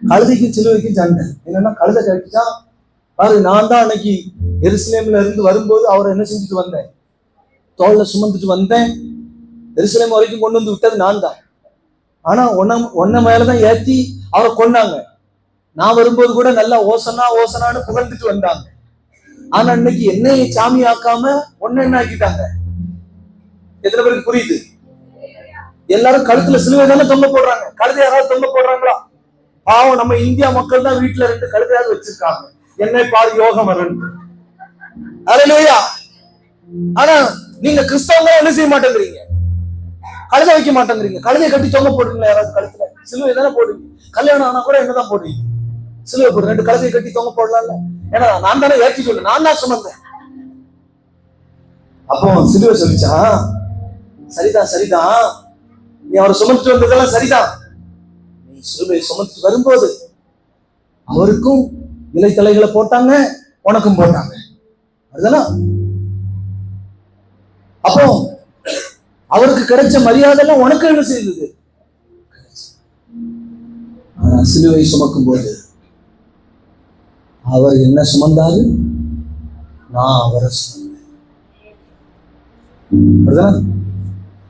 கழுதைக்கு சிலுவைக்கு சண்டை. என்னன்னா கழுதை கழிச்சா பாரு, நான் தான் அன்னைக்கு எருசலேம்ல இருந்து வரும்போது அவரை என்ன செஞ்சுட்டு வந்தேன், தோல்ல சுமந்துட்டு வந்தேன். எருசலேம் வரைக்கும் கொண்டு வந்து விட்டது நான் தான். ஆனா ஒன்ன மேலதான் ஏத்தி அவரை கொண்டாங்க. நான் வரும்போது கூட நல்லா ஓசனா ஓசனான்னு புகழ்ந்துட்டு வந்தாங்க. ஆனா இன்னைக்கு என்னைய சாமி ஆக்காம ஒன்ன என்ன ஆக்கிட்டாங்க. எத்தனை பேருக்கு புரியுது? எல்லாரும் கழுத்துல சிலுவை தானே தொங்க போடுறாங்க. கழுதை யாராவது தொங்க போடுறாங்களா? பாவம், நம்ம இந்தியா மக்கள் தான் வீட்டுல 2 கழுதையாவது வச்சிருக்காங்க. என்னை பாரு யோகம் வரணும். அல்லேலூயா. ஆனா நீங்க கிறிஸ்தவங்க என்ன செய்ய மாட்டேங்கிறீங்க? கழுதை வைக்க மாட்டேங்கிறீங்க. கழுதையை கட்டி தொங்க போடுறீங்களா? யாராவது கழுத்துல சிலுவை தானே போடுவீங்க. கல்யாணம் ஆனா கூட என்னதான் போடுவீங்க? சிலுவை போடு. 2 கழுதையை கட்டி தொங்க போடலாம்ல. ஏன்னா நான் தானே ஏற்றி சொல்லு, நான் தான் சுமந்தேன். அப்போ சிலுவை சொல்லிச்சா, சரிதான் சரிதான், நீ அவரை சுமந்துட்டு வந்ததெல்லாம் சரிதான். நீ சிலுவையை சுமந்துட்டு வரும்போது அவருக்கும் இலை தலைகளை போட்டாங்க, உனக்கும் போட்டாங்க. அதுதானா? அப்போ அவருக்கு கிடைச்ச மரியாதை எல்லாம் உனக்கு என்ன செய்தது? ஆனா சிலுவை சுமக்கும் போது அவர் என்ன சுமந்தாரு? நான் அவரை சுமந்தேன்.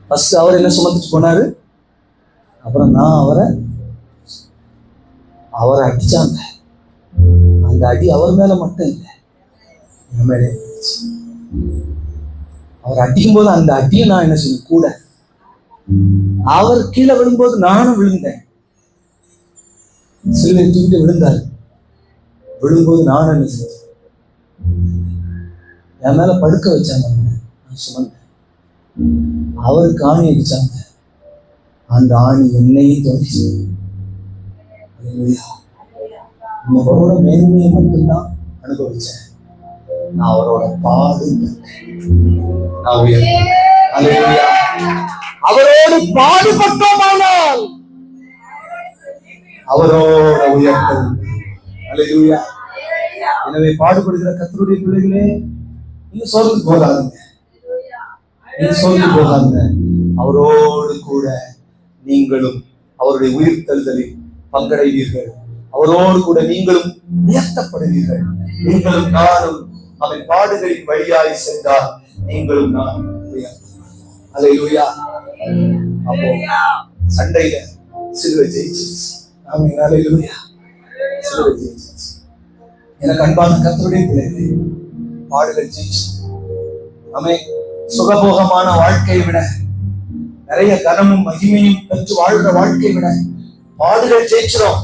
ஃபர்ஸ்ட் அவர் என்ன சுமந்துட்டு போனாரு, அப்புறம் நான் அவரை அடிச்சாங்க. அந்த அடி அவர் மேல மட்டும் இல்லை, என் மேலே. அவர் அடிக்கும் போது அந்த அடியை நான் என்ன செய்ய கூட, அவர் கீழே விழும்போது நானும் விழுந்தேன். சிலுவை தூக்கிட்டு விழுந்தாரு. விழும்போது நானும் என்ன செஞ்சேன், என் மேல படுக்க வச்சாங்க, நான் சுமந்தேன். அவருக்கு ஆணி அடிச்சாங்க, அந்த ஆணி என்னையும் தோணுச்சு. அவரோட மேன்மையை மட்டும்தான் அனுபவிச்சேன், நான் அவரோட பாடு அவரோடு பாடுபட்டோமானால் அவரோட உயர்த்தல். அல்லேலூயா. எனவே பாடுபடுகிற கர்த்தருடைய பிள்ளைகளே, நீங்க சோர்ந்து போகாதுங்க, நீங்க சோர்ந்து போகாதுங்க. அவரோடு கூட நீங்களும் அவருடைய உயிர்த்தெழுதலில் பங்கடைவீர்கள். அவரோடு கூட நீங்களும் உயர்த்தப்படுவீர்கள். நீங்களும் நானும் அவன் பாடுகளின் வழியாய் சென்றால் நீங்களும் நானும் உயர்த்தப்படுவோம். அல்லேலூயா. அப்போ சண்டையில சிலுவை ஜெயிச்சிருச்சு. ஆமென். அல்லேலூயா. சிலுவை ஜெயிச்சிருச்சு. எனக்கு அன்பான கர்த்தருடைய பிள்ளைகளே, பாடுகள் ஜெயிச்சு. ஆமென். சுகபோகமான வாழ்க்கையை விட, நிறைய கனமும் மகிமையும் பெற்று வாழ்ற வாழ்க்கையை விட பாடுகள் ஜெயிச்சிரும்.